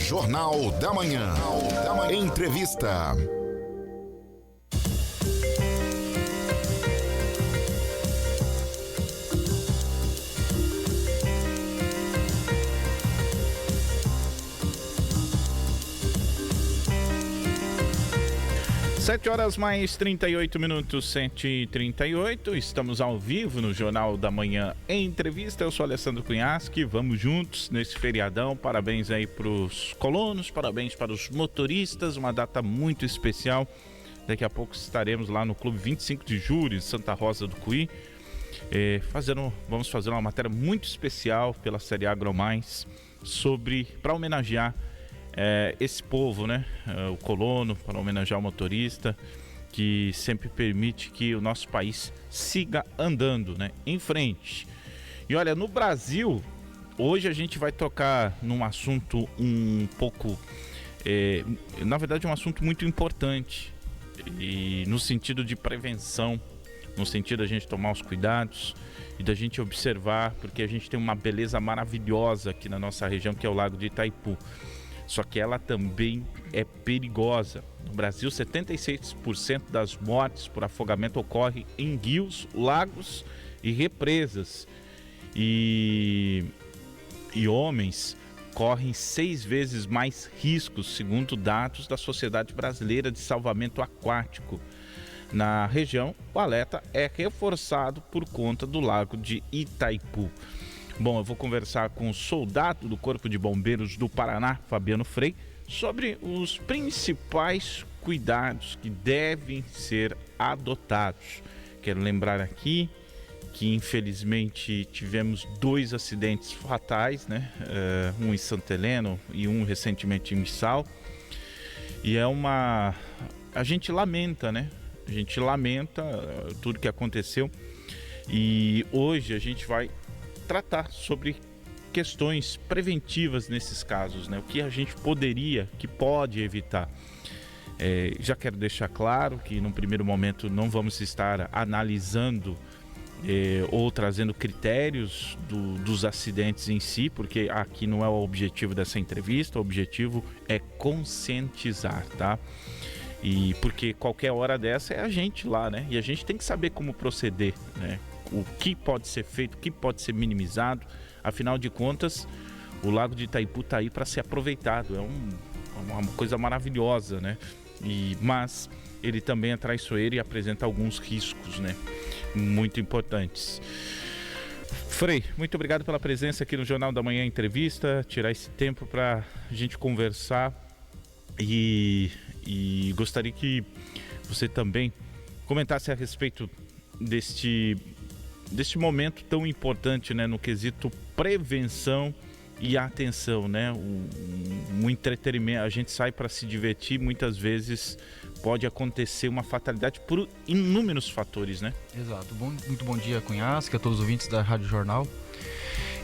Jornal da Manhã. Entrevista. Sete horas mais 38 minutos, 7h38, estamos ao vivo no Jornal da Manhã em entrevista. Eu sou Alessandro Cunhasque, vamos juntos nesse feriadão. Parabéns aí para os colonos, parabéns para os motoristas, uma data muito especial. Daqui a pouco estaremos lá no Clube 25 de Julho, em Santa Rosa do Cuí, vamos fazer uma matéria muito especial pela série AgroMais para homenagear esse povo, né? O colono, para homenagear o motorista, que sempre permite que o nosso país siga andando, né? Em frente. E olha, no Brasil, hoje a gente vai tocar num assunto um pouco, na verdade um assunto muito importante, e no sentido de prevenção, no sentido da gente tomar os cuidados e da gente observar, porque a gente tem uma beleza maravilhosa aqui na nossa região, que é o Lago de Itaipu. Só que ela também é perigosa. No Brasil, 76% das mortes por afogamento ocorre em rios, lagos e represas. E homens correm 6 vezes mais riscos, segundo dados da Sociedade Brasileira de Salvamento Aquático. Na região, o alerta é reforçado por conta do Lago de Itaipu. Bom, eu vou conversar com o soldado do Corpo de Bombeiros do Paraná, Fabiano Frei, sobre os principais cuidados que devem ser adotados. Quero lembrar aqui que infelizmente tivemos 2 acidentes fatais, né? Um em Santa Helena e um recentemente em Missal. E a gente lamenta, né? A gente lamenta tudo que aconteceu. E hoje a gente vai tratar sobre questões preventivas nesses casos, né? O que a gente pode evitar. Já quero deixar claro que num primeiro momento não vamos estar analisando ou trazendo critérios dos acidentes em si, porque aqui não é o objetivo dessa entrevista. O objetivo é conscientizar, tá? E porque qualquer hora dessa é a gente lá, né? E a gente tem que saber como proceder, né? O que pode ser feito, o que pode ser minimizado. Afinal de contas, o Lago de Itaipu está aí para ser aproveitado. É uma coisa maravilhosa, né? Mas ele também é traiçoeiro e apresenta alguns riscos, né? Muito importantes. Frei, muito obrigado pela presença aqui no Jornal da Manhã Entrevista, tirar esse tempo para a gente conversar, e gostaria que você também comentasse a respeito deste momento tão importante, né, no quesito prevenção e atenção, né? Um entretenimento, a gente sai para se divertir, muitas vezes pode acontecer uma fatalidade por inúmeros fatores, né? Exato. Muito bom dia, Cunhasque, a todos os ouvintes da Rádio Jornal.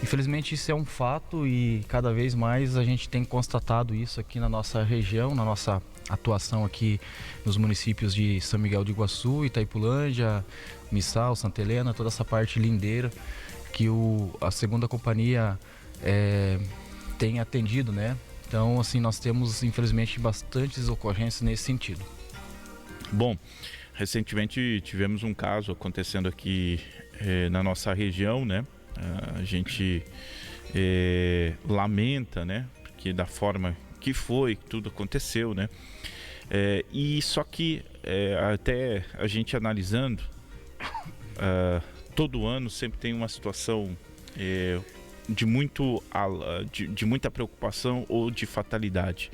Infelizmente isso é um fato e cada vez mais a gente tem constatado isso aqui na nossa região, na nossa atuação aqui nos municípios de São Miguel do Iguaçu, Itaipulândia, Missal, Santa Helena, toda essa parte lindeira que a segunda companhia tem atendido, né? Então, assim, nós temos infelizmente bastantes ocorrências nesse sentido. Bom, recentemente tivemos um caso acontecendo aqui na nossa região, né? A gente lamenta, né? Porque da forma que tudo aconteceu, né? E só que até a gente analisando, todo ano sempre tem uma situação de muita preocupação ou de fatalidade.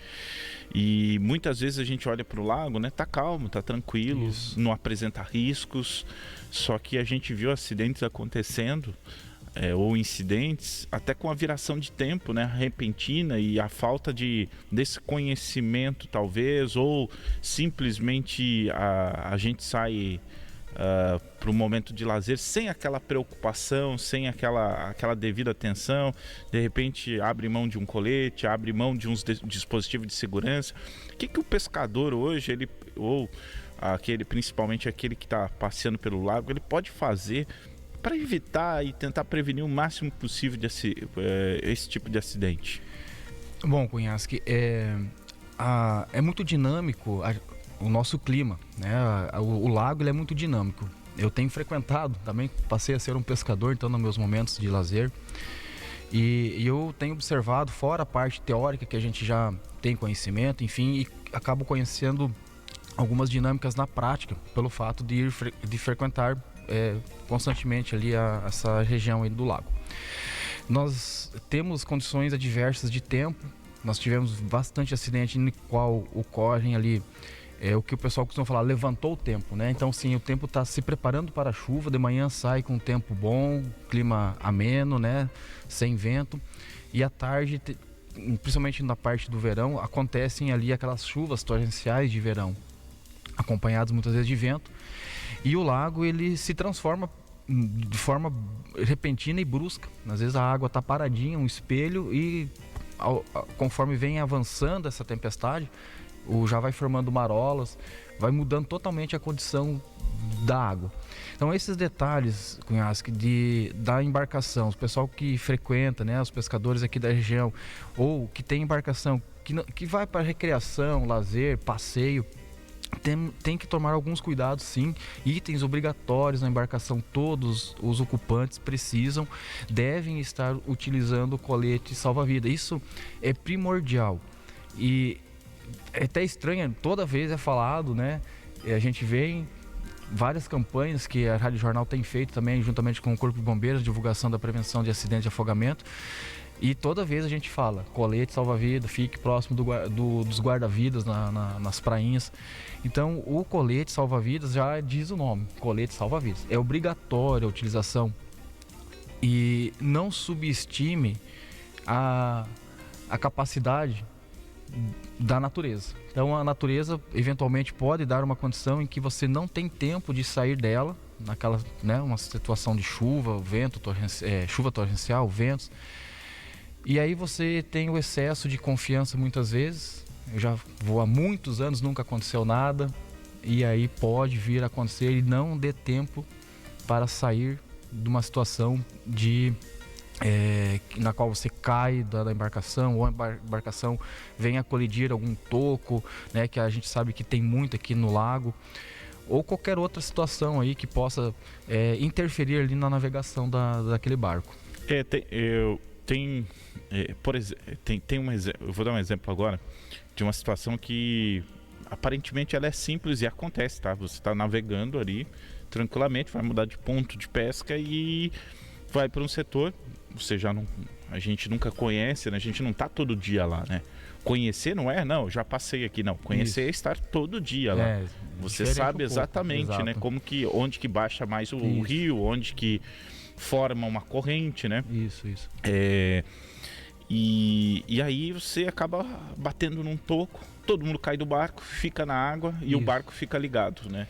E muitas vezes a gente olha para o lago, né? Tá calmo, tá tranquilo, isso, não apresenta riscos. Só que a gente viu acidentes acontecendo, ou incidentes, até com a viração de tempo, né, repentina, e a falta desse conhecimento, talvez, ou simplesmente a gente sai para um momento de lazer sem aquela preocupação, sem aquela devida atenção. De repente abre mão de um colete, abre mão de um dispositivo de segurança. O que o pescador hoje, principalmente aquele que está passeando pelo lago, ele pode fazer para evitar e tentar prevenir o máximo possível esse tipo de acidente? Bom, Cunhasque, é muito dinâmico o nosso clima, né? O lago ele é muito dinâmico. Eu tenho frequentado, também passei a ser um pescador, então, nos meus momentos de lazer. E eu tenho observado, fora a parte teórica que a gente já tem conhecimento, enfim, e acabo conhecendo algumas dinâmicas na prática, pelo fato de frequentar constantemente ali essa região aí do lago. Nós temos condições adversas de tempo, nós tivemos bastante acidente no qual ocorrem ali, o que o pessoal costuma falar, levantou o tempo, né? Então sim, o tempo está se preparando para a chuva, de manhã sai com tempo bom, clima ameno, né? Sem vento, e à tarde, principalmente na parte do verão, acontecem ali aquelas chuvas torrenciais de verão, acompanhadas muitas vezes de vento, e o lago ele se transforma de forma repentina e brusca. Às vezes a água está paradinha, um espelho, e conforme vem avançando essa tempestade, já vai formando marolas, vai mudando totalmente a condição da água. Então esses detalhes, Cunhasque, da embarcação, o pessoal que frequenta, né, os pescadores aqui da região, ou que tem embarcação que vai para recreação, lazer, passeio, tem que tomar alguns cuidados, sim. Itens obrigatórios na embarcação, todos os ocupantes devem estar utilizando o colete salva-vida. Isso é primordial. E é até estranho, toda vez é falado, né? A gente vê em várias campanhas que a Rádio Jornal tem feito também, juntamente com o Corpo de Bombeiros, divulgação da prevenção de acidente de afogamento. E toda vez a gente fala, colete salva-vida, fique próximo dos guarda-vidas nas prainhas. Então o colete salva-vidas já diz o nome, colete salva-vidas. É obrigatória a utilização. E não subestime a capacidade da natureza. Então a natureza eventualmente pode dar uma condição em que você não tem tempo de sair dela, naquela, né, uma situação de chuva, vento, chuva torrencial, ventos. E aí você tem o excesso de confiança muitas vezes. Eu já vou há muitos anos, nunca aconteceu nada. E aí pode vir a acontecer e não dê tempo para sair de uma situação na qual você cai da embarcação, ou a embarcação venha a colidir algum toco, né, que a gente sabe que tem muito aqui no lago, ou qualquer outra situação aí que possa interferir ali na navegação daquele barco. Eu vou dar um exemplo agora de uma situação que aparentemente ela é simples e acontece, tá? Você está navegando ali tranquilamente, vai mudar de ponto de pesca e vai para um setor, a gente nunca conhece, né? A gente não tá todo dia lá, né? Conhecer não, já passei aqui, não. Conhecer é estar todo dia lá. Você sabe exatamente, né? Onde que baixa mais o rio, onde que forma uma corrente, né? Isso. E aí você acaba batendo num toco, todo mundo cai do barco, fica na água e o barco fica ligado, né?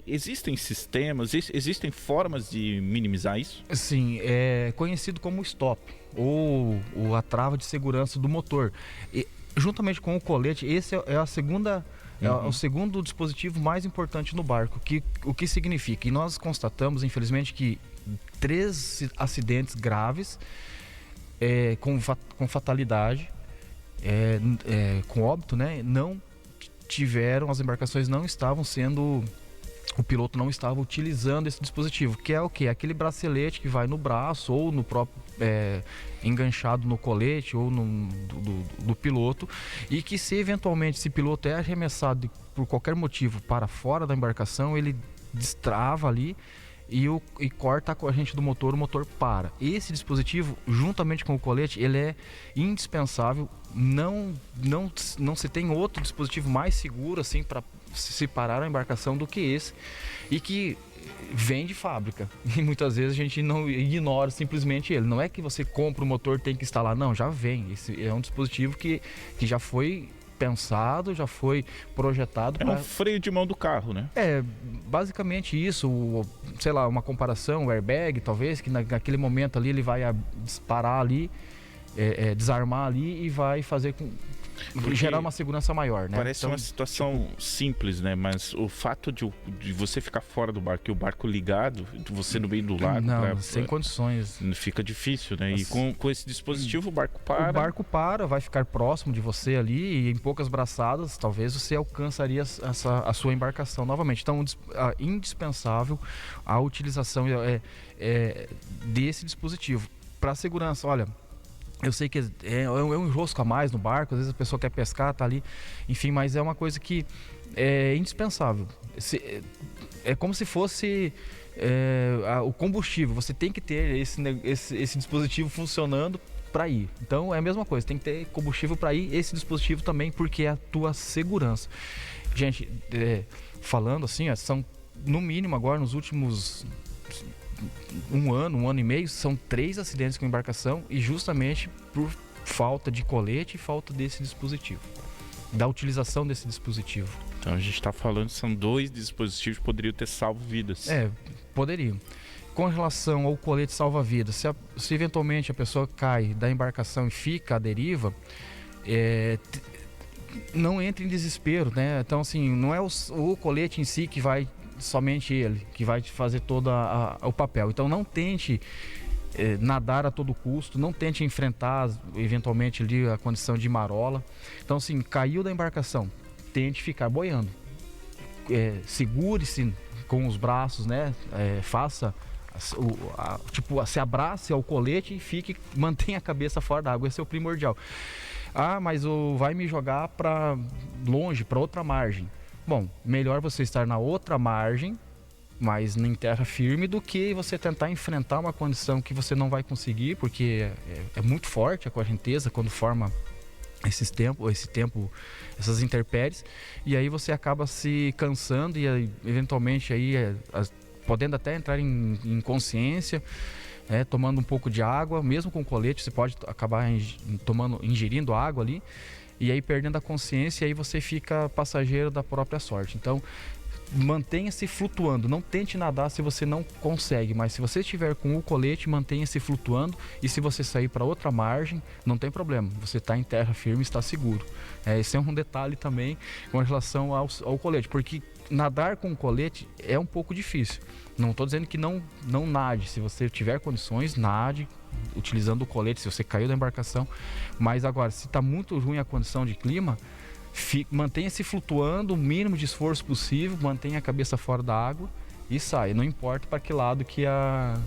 Existem sistemas, existem formas de minimizar isso? Sim, é conhecido como stop, ou a trava de segurança do motor. E, juntamente com o colete, esse é a segunda... É o segundo dispositivo mais importante no barco. O que significa? E nós constatamos, infelizmente, que 3 acidentes graves com fatalidade, com óbito, né? As embarcações não estavam sendo... O piloto não estava utilizando esse dispositivo, que é o quê? Aquele bracelete que vai no braço ou no próprio enganchado no colete ou do piloto, e que se eventualmente esse piloto é arremessado por qualquer motivo para fora da embarcação, ele destrava ali e corta a corrente do motor, o motor para. Esse dispositivo, juntamente com o colete, ele é indispensável. Não se tem outro dispositivo mais seguro assim para se parar a embarcação do que esse, e que vem de fábrica, e muitas vezes a gente não ignora simplesmente ele. Não é que você compra o motor, tem que instalar, não, já vem. Esse é um dispositivo que já foi pensado, já foi projetado. É um freio de mão do carro, né? Basicamente isso. Sei lá, uma comparação, o airbag talvez, que naquele momento ali ele vai disparar ali, desarmar ali e vai fazer gerar uma segurança maior, né? Parece uma situação simples, né? Mas o fato de você ficar fora do barco e o barco ligado, você no meio do lago... Não, sem condições. Fica difícil, né? E com esse dispositivo o barco para... O barco para, vai ficar próximo de você ali e em poucas braçadas, talvez você alcançaria a sua embarcação novamente. Então, indispensável a utilização desse dispositivo. Para segurança, olha... Eu sei que é um enrosco a mais no barco, às vezes a pessoa quer pescar, tá ali, enfim, mas é uma coisa que é indispensável. É como se fosse o combustível, você tem que ter esse dispositivo funcionando para ir. Então é a mesma coisa, tem que ter combustível para ir, esse dispositivo também, porque é a tua segurança. Gente, falando assim, são no mínimo agora nos últimos... um ano e meio, são 3 acidentes com embarcação e justamente por falta de colete e falta desse dispositivo, da utilização desse dispositivo. Então a gente está falando, são 2 dispositivos que poderiam ter salvo vidas. Poderiam. Com relação ao colete salva-vidas, se eventualmente a pessoa cai da embarcação e fica à deriva, não entre em desespero, né? Então assim, não é o colete em si que vai, somente ele, que vai fazer todo o papel. Então não tente nadar a todo custo, não tente enfrentar eventualmente ali a condição de marola. Então assim, caiu da embarcação, tente ficar boiando, segure-se com os braços, né? Faça se abrace ao colete e mantenha a cabeça fora da água, esse é o primordial. Mas vai me jogar para longe, para outra margem. Bom, melhor você estar na outra margem, mas em terra firme, do que você tentar enfrentar uma condição que você não vai conseguir, porque é muito forte a correnteza quando forma esse tempo, essas intempéries, e aí você acaba se cansando e eventualmente aí podendo até entrar em inconsciência, tomando um pouco de água, mesmo com colete você pode acabar ingerindo água ali, e aí perdendo a consciência, e aí você fica passageiro da própria sorte. Então, mantenha-se flutuando, não tente nadar se você não consegue, mas se você estiver com o colete, mantenha-se flutuando, e se você sair para outra margem, não tem problema, você está em terra firme, está seguro. Esse é um detalhe também com relação ao colete, porque nadar com colete é um pouco difícil. Não estou dizendo que não nade, se você tiver condições, nade utilizando o colete, se você caiu da embarcação, mas agora, se está muito ruim a condição de clima, mantenha-se flutuando o mínimo de esforço possível, mantenha a cabeça fora da água e sai, não importa para que lado que a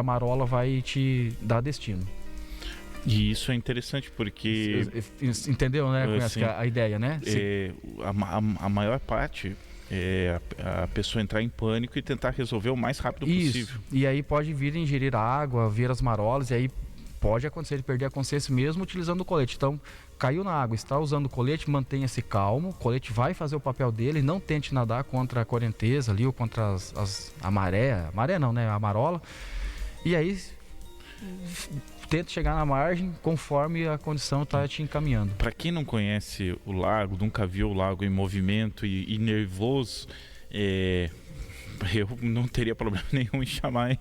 marola vai te dar destino. E isso é interessante porque... Entendeu, né? Conhece a ideia, né? A maior parte é a pessoa entrar em pânico e tentar resolver o mais rápido possível. E aí pode vir ingerir água, ver as marolas, e aí pode acontecer de perder a consciência mesmo utilizando o colete. Então, caiu na água, está usando o colete, mantenha-se calmo, o colete vai fazer o papel dele, não tente nadar contra a correnteza ali ou contra a maré não, né? A marola. E aí tenta chegar na margem conforme a condição está te encaminhando. Para quem não conhece o lago, nunca viu o lago em movimento e nervoso, eu não teria problema nenhum em chamar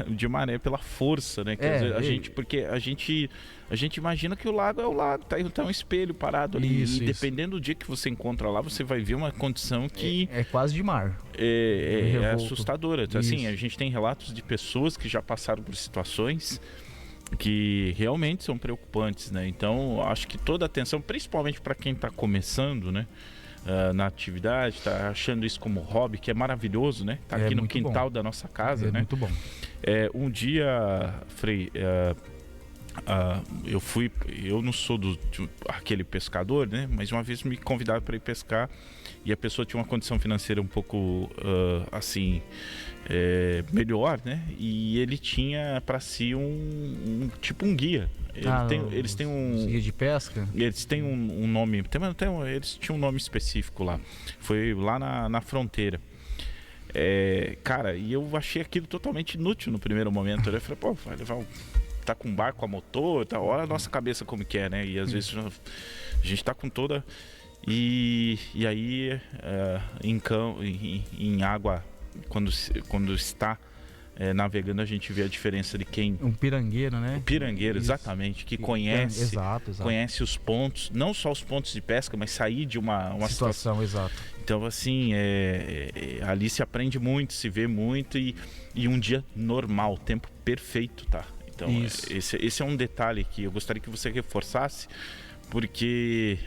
de maré pela força, né? Porque a gente imagina que o lago é o lago, tá um espelho parado ali. E dependendo do dia que você encontra lá, você vai ver uma condição que... É quase de mar. É assustadora. Então, assim, a gente tem relatos de pessoas que já passaram por situações que realmente são preocupantes, né? Então, acho que toda a atenção, principalmente para quem está começando, né? Na atividade, tá achando isso como hobby, que é maravilhoso, né? Tá aqui no quintal da nossa casa, né? Muito bom. Um dia, Frei, eu não sou aquele pescador, né? Mas uma vez me convidaram para ir pescar e a pessoa tinha uma condição financeira um pouco melhor, né? E ele tinha para si tipo um guia. Eles têm um guia de pesca. Eles têm um nome. Eles tinham um nome específico lá. Foi lá na fronteira. Cara, e eu achei aquilo totalmente inútil no primeiro momento. Eu falei, pô, vai levar tá com um barco a motor, tá, olha a nossa cabeça como que é, né? E às vezes a gente tá com toda... E aí em água, quando está navegando, a gente vê a diferença de quem... Um pirangueiro, né? O pirangueiro, exatamente, que conhece, exato. conhece os pontos, não só os pontos de pesca, mas sair de uma situação. Exato. Então, assim, ali se aprende muito, se vê muito e um dia normal, tempo perfeito, tá? Então, esse é um detalhe que eu gostaria que você reforçasse, porque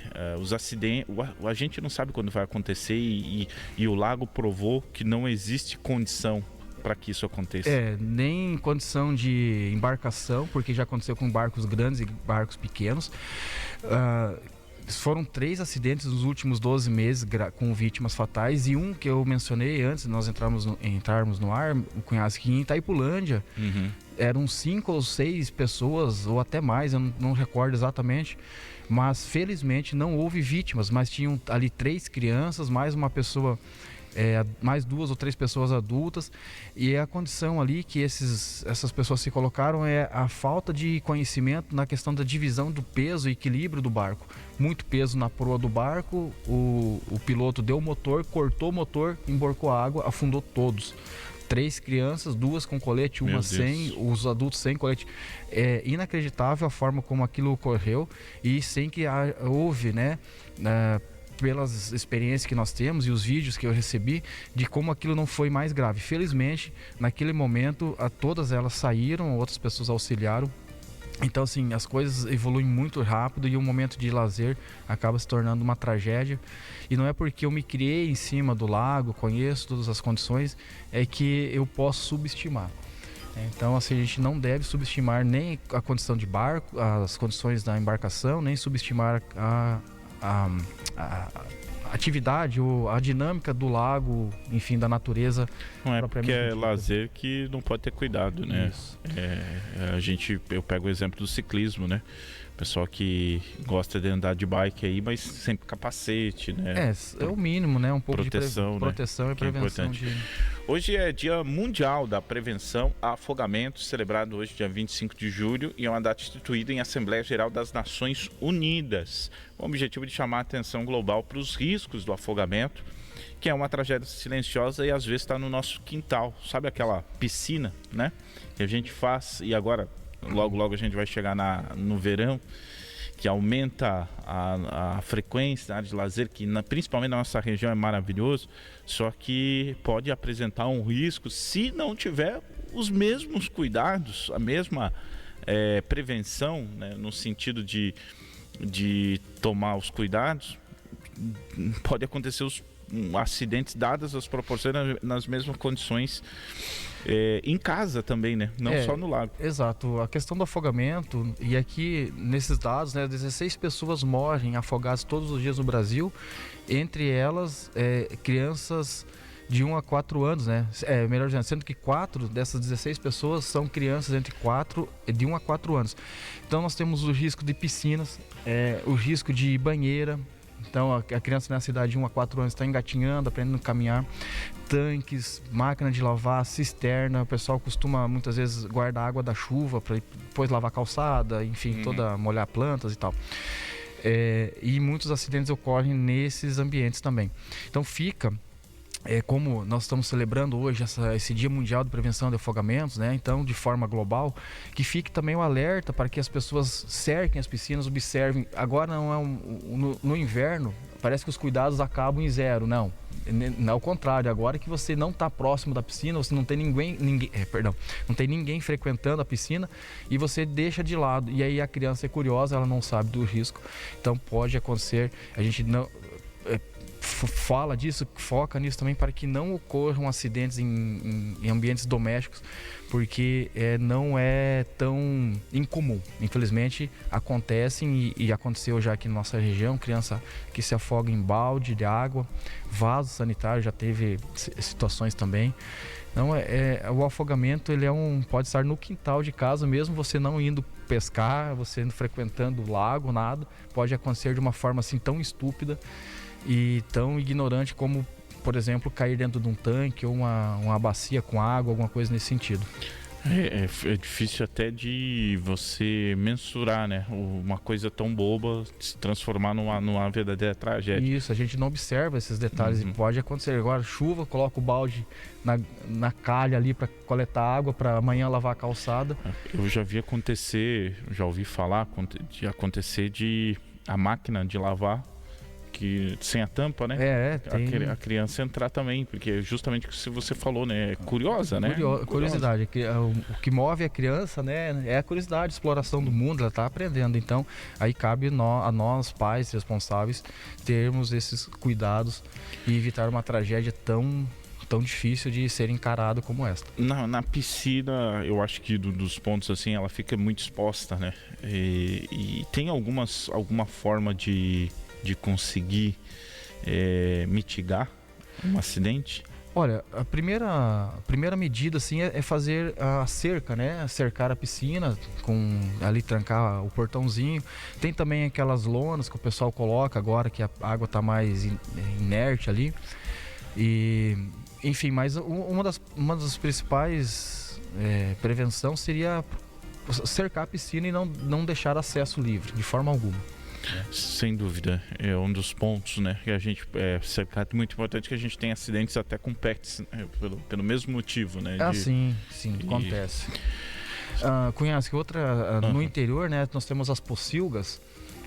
os acidentes, a gente não sabe quando vai acontecer e o lago provou que não existe condição para que isso aconteça. Nem condição de embarcação, porque já aconteceu com barcos grandes e barcos pequenos. Foram 3 acidentes nos últimos 12 meses com vítimas fatais, e um que eu mencionei antes de nós entrarmos no ar, o Cunhasque, que em Itaipulândia, eram 5 ou 6 pessoas, ou até mais, eu não recordo exatamente, mas felizmente não houve vítimas, mas tinham ali 3 crianças, mais uma pessoa... mais 2 ou 3 pessoas adultas, e a condição ali que essas pessoas se colocaram é a falta de conhecimento na questão da divisão do peso e equilíbrio do barco. Muito peso na proa do barco, o piloto deu o motor, cortou o motor, emborcou a água, afundou todos. 3 crianças, 2 com colete, uma sem, os adultos sem colete. É inacreditável a forma como aquilo ocorreu, e sem que houve, né, pelas experiências que nós temos e os vídeos que eu recebi, de como aquilo não foi mais grave. Felizmente, naquele momento, todas elas saíram, outras pessoas auxiliaram. Então, assim, as coisas evoluem muito rápido e um momento de lazer acaba se tornando uma tragédia. E não é porque eu me criei em cima do lago, conheço todas as condições, é que eu posso subestimar. Então, assim, a gente não deve subestimar nem a condição de barco, as condições da embarcação, nem subestimar a atividade ou a dinâmica do lago, enfim, da natureza. Não é porque é lazer que não pode ter cuidado, né? Eu pego o exemplo do ciclismo, né? Pessoal que gosta de andar de bike aí, mas sempre capacete, né? É o mínimo, né? Um pouco proteção, de proteção, né? E prevenção. Hoje é Dia Mundial da Prevenção a Afogamento, celebrado hoje, dia 25 de julho, e é uma data instituída em Assembleia Geral das Nações Unidas, com o objetivo de chamar a atenção global para os riscos do afogamento, que é uma tragédia silenciosa e às vezes está no nosso quintal. Sabe aquela piscina, né? Que a gente faz, e agora, logo a gente vai chegar no verão, que aumenta a frequência da área de lazer, que principalmente na nossa região é maravilhoso, só que pode apresentar um risco se não tiver os mesmos cuidados, a mesma prevenção, né, no sentido de tomar os cuidados. Pode acontecer acidentes dadas as proporções nas mesmas condições em casa também, né? Não só no lago. Exato. A questão do afogamento, e aqui nesses dados, né, 16 pessoas morrem afogadas todos os dias no Brasil, entre elas crianças de 1 a 4 anos, né? Melhor dizendo, sendo que 4 dessas 16 pessoas são crianças de 1 a 4 anos. Então nós temos o risco de piscinas, o risco de banheira. Então a criança nessa idade de 1 a 4 anos está engatinhando, aprendendo a caminhar. Tanques, máquina de lavar, cisterna. O pessoal costuma muitas vezes guardar água da chuva para depois lavar calçada, enfim, molhar plantas e tal. E muitos acidentes ocorrem nesses ambientes também. Então fica... como nós estamos celebrando hoje esse Dia Mundial de Prevenção de Afogamentos, né? Então, de forma global, que fique também o alerta para que as pessoas cerquem as piscinas, observem. Agora não é no inverno, parece que os cuidados acabam em zero, não. Ao contrário, agora que você não está próximo da piscina, você não tem não tem ninguém frequentando a piscina e você deixa de lado. E aí a criança é curiosa, ela não sabe do risco. Então pode acontecer, a gente não... fala disso, foca nisso também para que não ocorram acidentes em ambientes domésticos, porque não é tão incomum. Infelizmente acontecem e aconteceu já aqui na nossa região, criança que se afoga em balde de água, vaso sanitário, já teve situações também. Então o afogamento ele pode estar no quintal de casa, mesmo você não indo pescar, você não frequentando o lago, nada, pode acontecer de uma forma assim tão estúpida e tão ignorante como, por exemplo, cair dentro de um tanque ou uma bacia com água, alguma coisa nesse sentido. É difícil até de você mensurar, né? Uma coisa tão boba se transformar numa verdadeira tragédia. Isso, a gente não observa esses detalhes e pode acontecer. Agora, chuva, coloca o balde na calha ali para coletar água para amanhã lavar a calçada. Eu já vi acontecer, já ouvi falar de acontecer de a máquina de lavar que sem a tampa, né? A criança entrar também, porque justamente o que você falou, né? É curiosa, né? Curiosidade. O que move a criança, né? É a curiosidade, a exploração do mundo, ela está aprendendo. Então, aí cabe a nós, pais responsáveis, termos esses cuidados e evitar uma tragédia tão difícil de ser encarado como esta. Na piscina, eu acho que dos pontos assim, ela fica muito exposta, né? E tem alguma forma de conseguir mitigar um acidente? Olha, a primeira medida assim é fazer a cerca, né? Cercar a piscina, ali trancar o portãozinho. Tem também aquelas lonas que o pessoal coloca agora que a água está mais inerte ali. E, enfim, mas uma das principais prevenção seria cercar a piscina e não deixar acesso livre, de forma alguma. Sem dúvida, é um dos pontos, né? Que a gente é muito importante que a gente tenha acidentes até com pets, né? pelo mesmo motivo, né? Sim, acontece. Cunhas, que outra no interior, né? Nós temos as pocilgas,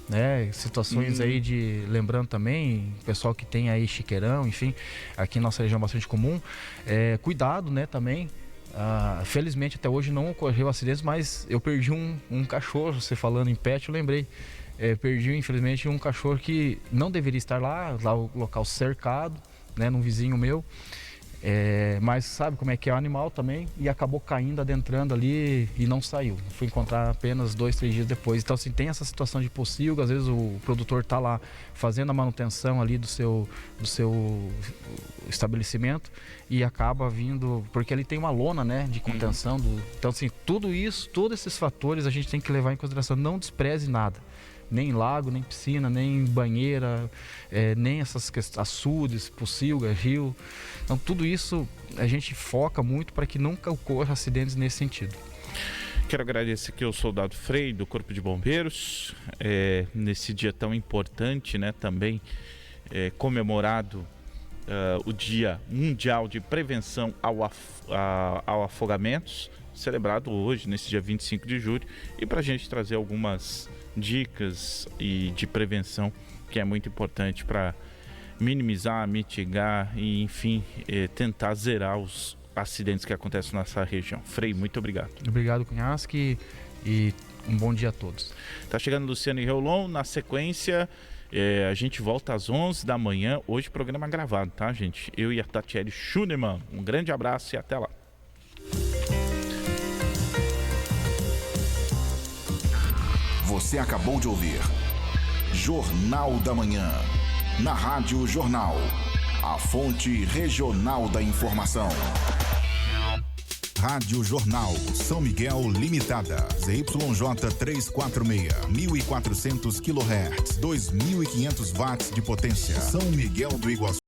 né? Situações aí lembrando também, pessoal que tem aí chiqueirão, enfim, aqui em nossa região é bastante comum. Cuidado, né? Também. Felizmente até hoje não ocorreu acidentes, mas eu perdi um cachorro. Você falando em pet, eu lembrei. Perdi, infelizmente, um cachorro que não deveria estar lá o local cercado, né, num vizinho meu. Mas sabe como é que é o animal também, e acabou caindo, adentrando ali e não saiu. Fui encontrar apenas 2, 3 dias depois. Então, assim, tem essa situação de pocilga. Às vezes o produtor está lá fazendo a manutenção ali do seu estabelecimento e acaba vindo, porque ali tem uma lona, né, de contenção. Então, assim, tudo isso, todos esses fatores a gente tem que levar em consideração. Não despreze nada. Nem lago, nem piscina, nem banheira, nem essas açudes, pocilga, rio. Então tudo isso a gente foca muito para que nunca ocorra acidentes nesse sentido. Quero agradecer aqui ao soldado Frei do Corpo de Bombeiros, nesse dia tão importante, né, também comemorado o Dia Mundial de Prevenção ao Afogamentos, celebrado hoje, nesse dia 25 de julho, e para a gente trazer algumas dicas de prevenção que é muito importante para minimizar, mitigar e, enfim, tentar zerar os acidentes que acontecem nessa região. Frei, muito obrigado. Obrigado, Cunhasque, e um bom dia a todos. Tá chegando Luciano e Reolon. Na sequência, a gente volta às 11 da manhã. Hoje programa gravado, tá, gente? Eu e a Tatiele Schunemann. Um grande abraço e até lá. Você acabou de ouvir Jornal da Manhã, na Rádio Jornal, a fonte regional da informação. Rádio Jornal, São Miguel Limitada, ZYJ 346, 1400 kHz, 2500 watts de potência, São Miguel do Iguaçu.